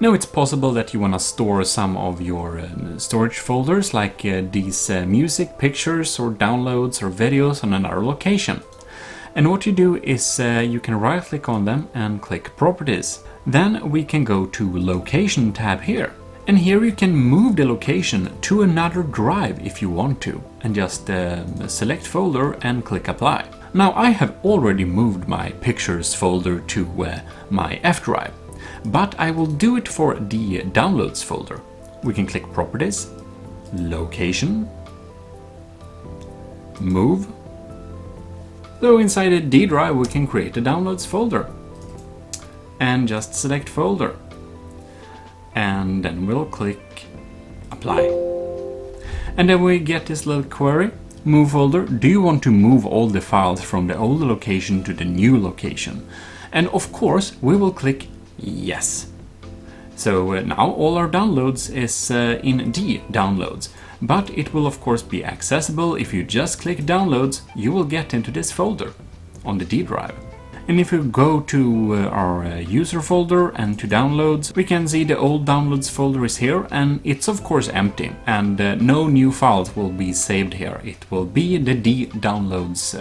Now it's possible that you want to store some of your storage folders, like these music, pictures, or downloads or videos on another location. And what you do is you can right click on them and click Properties. Then we can go to Location tab here. And here you can move the location to another drive if you want to, and just select folder and click Apply. Now I have already moved my Pictures folder to my F drive. But I will do it for the Downloads folder. We can click Properties, Location, Move. So inside the D drive we can create a Downloads folder. And just select Folder. And then we'll click Apply. And then we get this little query. Move folder. Do you want to move all the files from the old location to the new location? And of course we will click Yes. So now all our downloads is in the Downloads, but it will of course be accessible. If you just click Downloads, you will get into this folder on the D drive. And if you go to our user folder and to downloads, we can see the old downloads folder is here, and it's of course empty, and no new files will be saved here. It will be the D downloads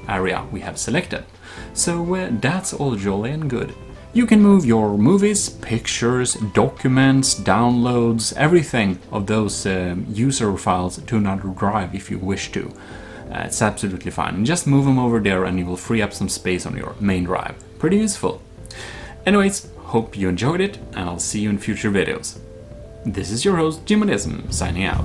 area we have selected. So that's all jolly and good. You can move your movies, pictures, documents, downloads, everything of those user files to another drive if you wish to. It's absolutely fine. Just move them over there and you will free up some space on your main drive. Pretty useful. Anyways, hope you enjoyed it, and I'll see you in future videos. This is your host, Gmodism, signing out.